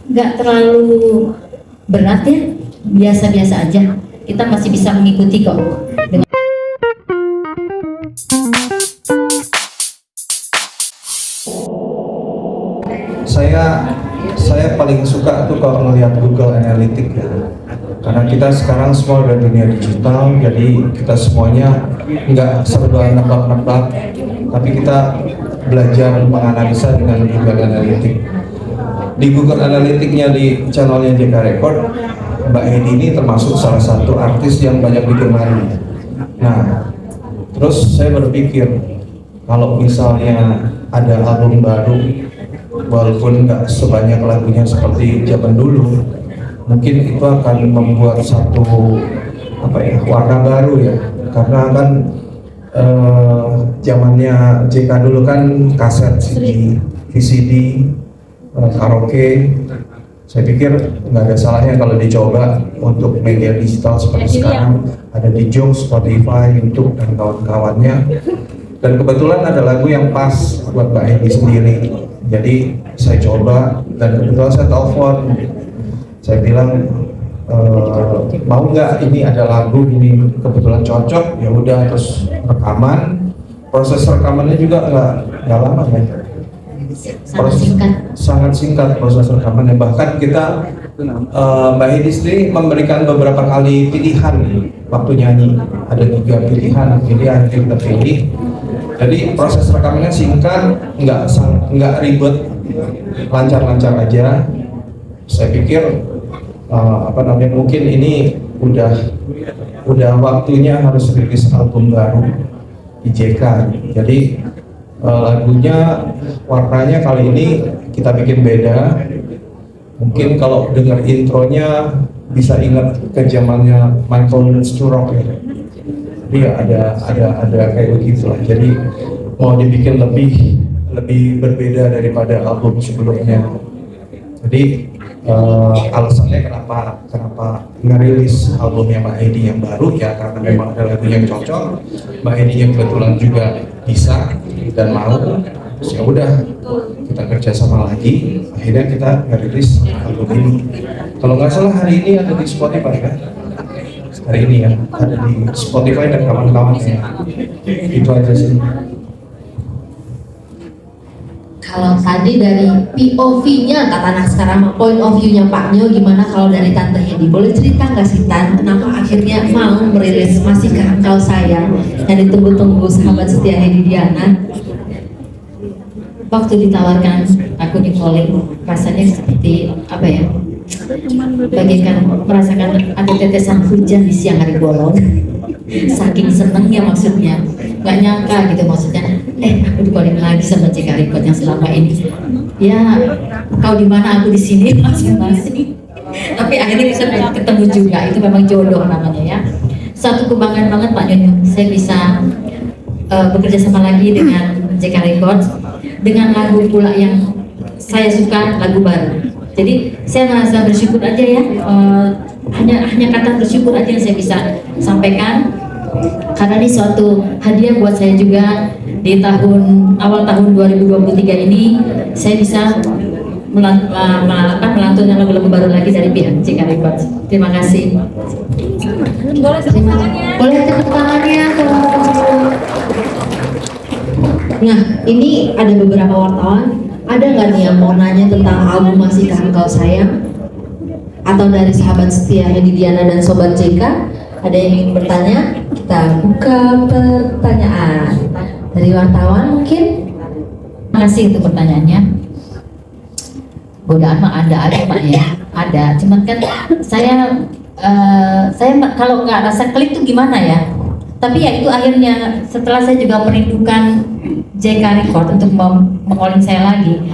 nggak terlalu berat ya, biasa-biasa aja. Kita masih bisa mengikuti kok. Saya paling suka tuh kalau melihat Google Analytics ya, karena kita sekarang semua udah dunia digital, jadi kita semuanya nggak serba nebak-nebak, tapi kita belajar menganalisa dengan Google Analytics. Di Google Analytics-nya di channelnya JK Record, Mbak Hedi ini termasuk salah satu artis yang banyak digemari. Nah, terus saya berpikir kalau misalnya ada album baru, walaupun nggak sebanyak lagunya seperti zaman dulu, mungkin itu akan membuat satu warna baru ya, karena kan zamannya JK dulu kan kaset CD, VCD, karaoke. Saya pikir nggak ada salahnya kalau dicoba untuk media digital seperti sekarang, ada di Joox, Spotify, YouTube dan kawan-kawannya. Dan kebetulan ada lagu yang pas buat Mbak Hedi sendiri. Jadi saya coba dan kebetulan saya telepon. Saya bilang mau nggak, ini ada lagu ini kebetulan cocok, ya udah, terus rekaman. Proses rekamannya juga nggak lama ya. Sangat singkat proses rekamannya. Bahkan kita Mbak Hedi sendiri memberikan beberapa kali pilihan waktu nyanyi. Ada 3 pilihan yang kita pilih. Jadi proses rekamannya singkat, nggak ribet, lancar-lancar aja. Saya pikir mungkin ini udah waktunya harus rilis album baru di JK. Jadi lagunya, warnanya kali ini kita bikin beda. Mungkin kalau dengar intronya bisa ingat ke zamannya Michael Sturrock ya. Jadi ada kayak begitu lah. Jadi mau dibikin lebih berbeda daripada album sebelumnya. Jadi alasannya kenapa ngerilis albumnya Mbak Hedi yang baru ya, karena memang ada lagu yang cocok. Mbak Hedi yang kebetulan juga bisa dan mau, terus ya udah kita kerja sama lagi. Akhirnya kita ngerilis album ini. Kalau nggak salah hari ini ada di Spotify kan? Hari ini ya ada di Spotify dan kawan-kawannya. Itu aja sih. Kalau tadi dari POV-nya kata anak sekarang, point of view-nya Pak Nyo, gimana kalau dari Tante Hedi? Boleh cerita nggak sih Tan, kenapa akhirnya mau merilis Masih Kau Sayang yang ditunggu-tunggu sahabat setia Hedi Diana? Waktu ditawarkan aku di calling, rasanya seperti apa ya? Bagaikan merasakan ada tetesan hujan di siang hari bolong. Saking senengnya maksudnya, nggak nyangka gitu maksudnya. Aku dikolin lagi sama JK Record yang selama ini. Ya, kau di mana aku di sini masing-masing. Tapi akhirnya bisa ketemu juga. Itu memang jodoh namanya ya. Satu kebanggaan banget Pak Nyonya, saya bisa bekerja sama lagi dengan JK Record dengan lagu pula yang saya suka, lagu baru. Jadi saya merasa bersyukur aja ya. Hanya kata bersyukur aja yang saya bisa sampaikan, karena ini suatu hadiah buat saya juga. Di awal tahun 2023 ini saya bisa melantunkan lagu-lagu baru lagi dari pihak JK Records. Terima kasih. Boleh tepuk tangannya. Nah, ini ada beberapa wartawan. Ada nggak nih yang mau nanya tentang album Masih Kau Sayang? Atau dari sahabat setia Hedi Diana dan Sobat JK, ada yang ingin bertanya? Kita buka pertanyaan dari wartawan mungkin. Terima kasih untuk pertanyaannya. Godaan mah ada aja Pak ya, ada. Cuman kan saya kalau nggak rasa klik tuh gimana ya? Tapi ya itu akhirnya setelah saya juga merindukan JK Record untuk mengoling saya lagi,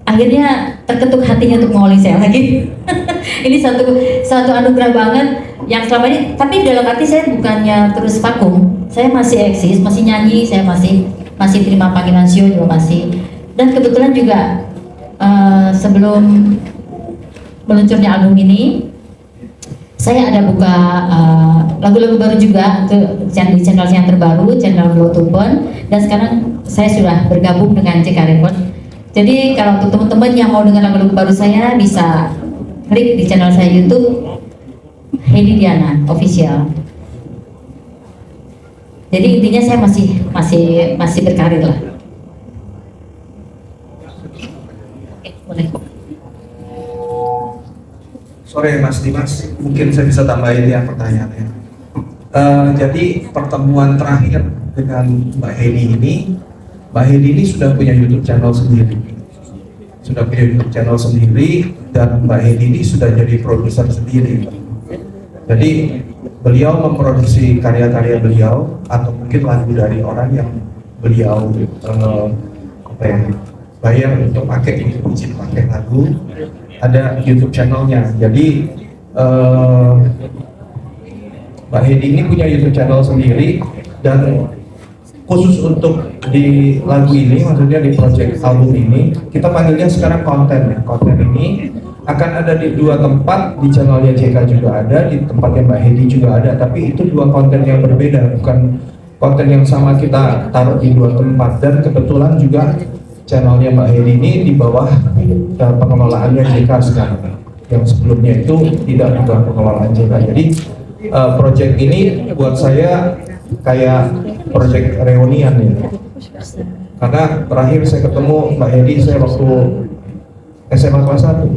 akhirnya terketuk hatinya untuk mengoling saya lagi. Ini satu anugerah banget yang selama ini. Tapi dalam hati saya bukannya terus vakum, saya masih eksis, masih nyanyi, saya masih terima panggilan show juga masih. Dan kebetulan juga sebelum meluncurnya album ini, saya ada buka lagu-lagu baru juga untuk di channel yang terbaru, channel Blow to Burn. Dan sekarang saya sudah bergabung dengan JK Record. Jadi kalau untuk teman-teman yang mau dengar lagu-lagu baru saya bisa klik di channel saya YouTube Heidi Diana Official. Jadi intinya saya masih berkarir lah. Oke, boleh. Sore Mas Dimas, mungkin saya bisa tambahin ya pertanyaannya. Jadi pertemuan terakhir dengan Mbak Heidi ini sudah punya YouTube channel sendiri. Dan Mbak Heidi ini sudah jadi produser sendiri. Jadi beliau memproduksi karya-karya beliau atau mungkin lagu dari orang yang beliau bayar untuk pakai izin pakai lagu, ada YouTube channelnya. Jadi Mbak Heidi ini punya YouTube channel sendiri, dan khusus untuk di lagu ini, maksudnya di project album ini, kita panggilnya sekarang konten ya. Konten ini akan ada di dua tempat, di channelnya JK juga ada, di tempatnya Mbak Heidi juga ada, tapi itu dua konten yang berbeda, bukan konten yang sama kita taruh di dua tempat. Dan kebetulan juga channelnya Mbak Heidi ini di bawah pengelolaannya JK sekarang, yang sebelumnya itu tidak di bawah pengelolaan JK. Jadi project ini buat saya kayak project reunian ya, karena terakhir saya ketemu Mbak Heidi saya waktu SMA kelas 1.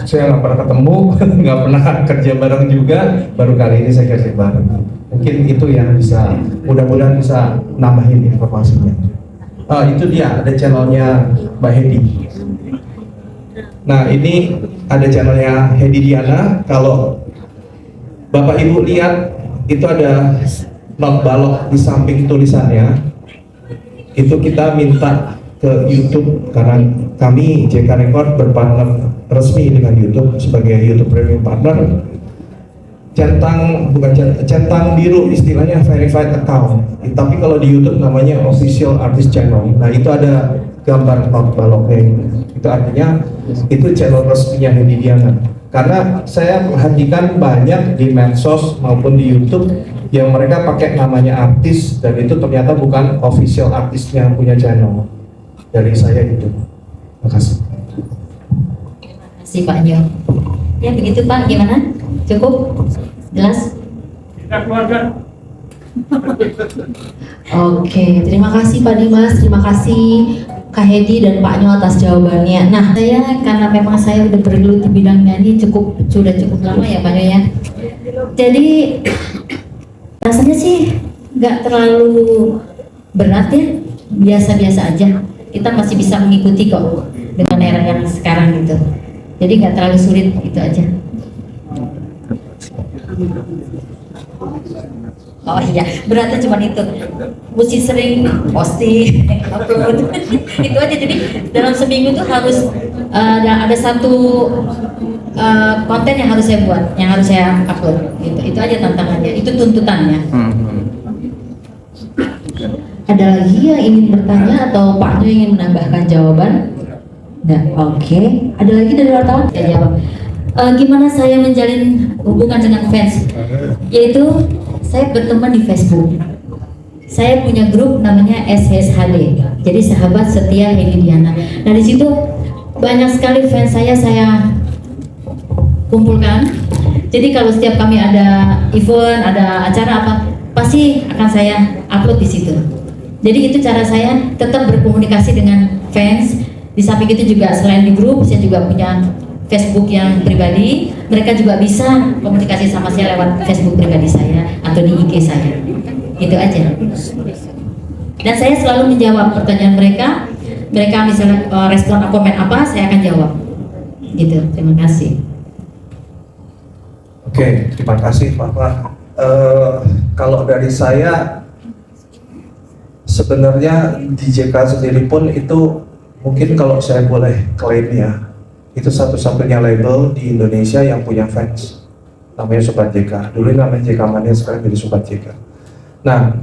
Saya nggak pernah ketemu, nggak pernah kerja bareng juga, baru kali ini saya kerja bareng. Mungkin itu yang bisa, mudah-mudahan bisa nambahin informasinya. Itu dia, ada channelnya Mbak Heidi. Nah ini ada channelnya Heidi Diana. Kalau Bapak Ibu lihat, itu ada not balok di samping tulisannya. Itu kita minta ke YouTube karena kami JK Record berpartner resmi dengan YouTube sebagai YouTube Premium Partner. Centang biru istilahnya verified account, tapi kalau di YouTube namanya Official Artist Channel. Nah itu ada gambar not baloknya. Itu artinya itu channel resminya Heidi Diana. Karena saya perhatikan banyak di medsos maupun di YouTube yang mereka pakai namanya artis, dan itu ternyata bukan official artisnya yang punya channel. Dari saya itu. Terima kasih. Terima kasih Pak Jo. Ya begitu Pak, gimana? Cukup? Jelas? Keluarga. Oke, terima kasih Pak Dimas, terima kasih Kak Heidi dan Pak Nyo atas jawabannya. Nah, Saya karena memang saya udah bergelut di bidang nyanyi sudah cukup lama ya Pak Jo ya. Jadi rasanya sih nggak terlalu berat ya, biasa-biasa aja. Kita masih bisa mengikuti kok dengan era yang sekarang gitu. Jadi nggak terlalu sulit, itu aja. Oh iya, beratnya cuma itu. Mesti sering posting, upload. Itu aja. Jadi dalam seminggu tuh harus ada satu konten yang harus saya buat, yang harus saya upload. Itu aja tantangannya. Itu tuntutannya. ada lagi yang ingin bertanya atau Pak Nyo ingin menambahkan jawaban? Nah, oke. Ada lagi dari wartawan? Saya jawab. Gimana saya menjalin hubungan dengan fans? Yaitu saya berteman di Facebook. Saya punya grup namanya SSHD. Jadi Sahabat Setia Heidi Diana. Nah di situ banyak sekali fans saya kumpulkan. Jadi kalau setiap kami ada event, ada acara apa, pasti akan saya upload di situ. Jadi itu cara saya tetap berkomunikasi dengan fans. Di samping itu juga selain di grup, saya juga punya Facebook yang pribadi. Mereka juga bisa komunikasi sama saya lewat Facebook pribadi saya atau di IG saya. Itu aja. Dan saya selalu menjawab pertanyaan mereka. Mereka misalnya respon atau komen apa, saya akan jawab. Gitu. Terima kasih. Oke, terima kasih Bapak. Kalau dari saya, sebenarnya di JK sendiri pun itu mungkin kalau saya boleh klaim ya, itu satu-satunya label di Indonesia yang punya fans, namanya Sobat JK. Dulu namanya JK Mania, sekarang jadi Sobat JK. Nah,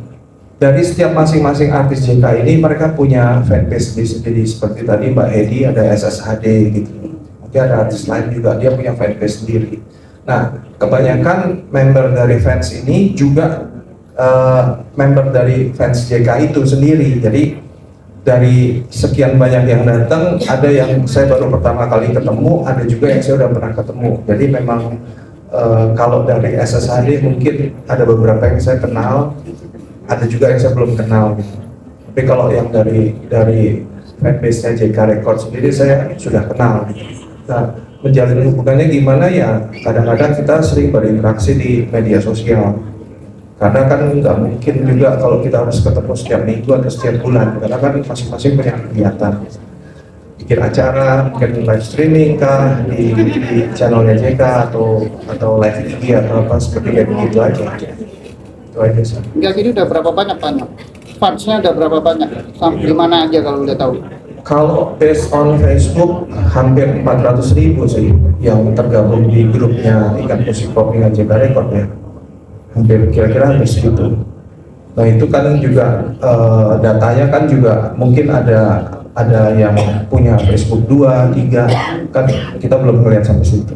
dari setiap masing-masing artis JK ini mereka punya fanbase sendiri, seperti tadi Mbak Heidi ada SSHD gitu. Mungkin ada artis lain juga dia punya fanbase sendiri. Nah, kebanyakan member dari fans ini juga member dari fans JK itu sendiri. Jadi dari sekian banyak yang datang, ada yang saya baru pertama kali ketemu, ada juga yang saya udah pernah ketemu. Jadi memang kalau dari SSHD mungkin ada beberapa yang saya kenal, ada juga yang saya belum kenal gitu. Tapi kalau yang dari fanbase-nya JK Record sendiri saya sudah kenal gitu. Nah, menjalin hubungannya gimana ya, kadang-kadang kita sering berinteraksi di media sosial. Karena kan nggak mungkin juga kalau kita harus ketemu setiap minggu atau setiap bulan, karena kan masing-masing punya kegiatan, bikin acara, mungkin live streaming kah di channelnya JK atau live IG atau apa seperti kayak begitu aja. Itu aja sih. Enggak gini udah berapa banyak Pak? Fansnya udah berapa banyak? Sampai di mana aja kalau udah tahu? Kalau based on Facebook hampir 400.000 sih yang tergabung di grupnya Ikan Musik Pop dengan JK Record ya. Hampir kira-kira hampir segitu. Nah itu kan juga datanya kan juga mungkin ada yang punya Facebook 2, 3 kan kita belum melihat sampai situ.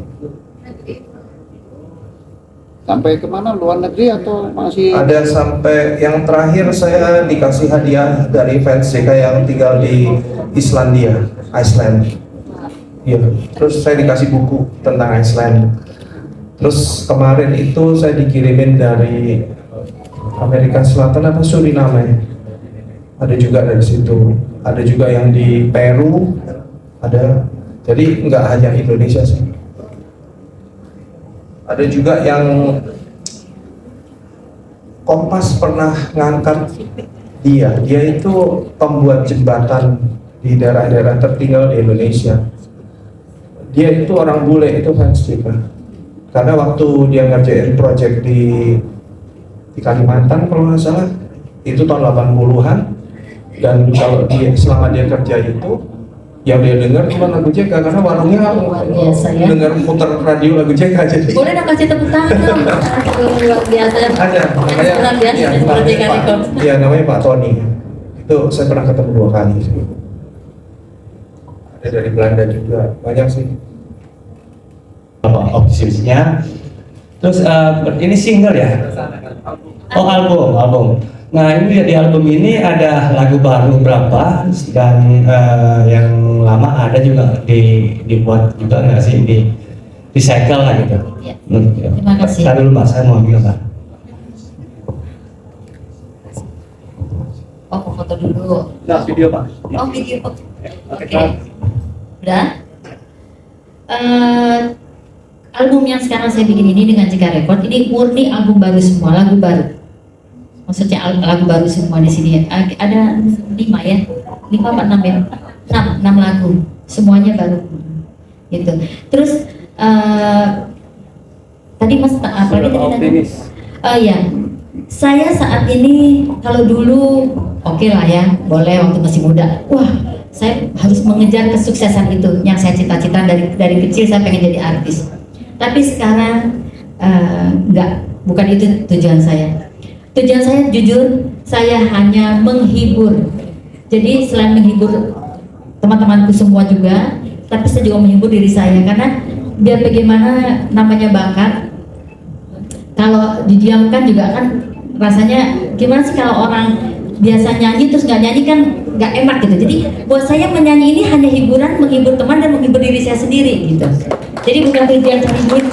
Sampai kemana? Luar negeri atau masih? Ada sampai yang terakhir saya dikasih hadiah dari fans JK yang tinggal di Islandia, Iceland. Iya, terus saya dikasih buku tentang Iceland. Terus kemarin itu saya dikirimin dari Amerika Selatan apa Suriname. Ada juga dari situ. Ada juga yang di Peru. Ada. Jadi nggak hanya Indonesia sih. Ada juga yang Kompas pernah ngangkat dia itu pembuat jembatan di daerah-daerah tertinggal di Indonesia. Dia itu orang bule, itu fans juga. Karena waktu dia ngerjain project di Kalimantan kalau nggak salah, itu tahun 80-an, dan kalau selama dia kerja itu yang dia dengar cuma lagu JK, karena warungnya biasa ya. dengar putar radio lagu JK jadi. Boleh dong kasih tepuk tangan dong. Luar biasa. Ada, namanya Luar biasa ya, seperti JK Record. Iya, namanya Pak Tony. Itu saya pernah ketemu 2 kali. Ada dari Belanda juga, banyak sih. Optimisnya. Terus ini single ya? Oh, album. Nah, ini di album ini ada lagu baru berapa dan yang lama ada juga dibuat juga nggak sih, di recycle lah gitu. Ya. Terima kasih. Saya dulu Pak, saya mau ambil Pak. Oh, foto dulu. Nah, video Pak. Oh, video. Oke. Pak. Udah. Album yang sekarang saya bikin ini dengan JK Record ini murni album baru semua, lagu baru. Maksudnya lagu baru semua di sini. Ada 5 ya, 5 apa 6 ya? 6 lagu, semuanya baru. Gitu. Terus tadi Mas apa lagi tadi? Ya, saya saat ini kalau dulu oke lah ya, boleh waktu masih muda. Wah, saya harus mengejar kesuksesan itu yang saya cita-cita dari kecil, saya pengen jadi artis. Tapi sekarang enggak, bukan itu tujuan saya. Tujuan saya jujur, saya hanya menghibur. Jadi selain menghibur teman-temanku semua juga, tapi saya juga menghibur diri saya, karena biar bagaimana namanya bakat, kalau didiamkan juga kan rasanya gimana sih, kalau orang biasa nyanyi terus nggak nyanyi kan nggak enak gitu. Jadi buat saya menyanyi ini hanya hiburan, menghibur teman dan menghibur diri saya sendiri gitu. Jadi bukan tujuan cari duit.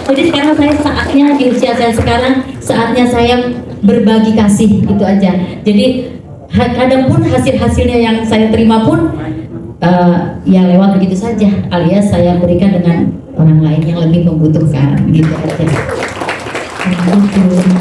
Jadi sekarang saya saatnya di usia saya sekarang, saatnya saya berbagi kasih, itu aja. Jadi kadang pun hasil-hasilnya yang saya terima pun ya lewat begitu saja, alias saya berikan dengan orang lain yang lebih membutuhkan, gitu aja. Gitu.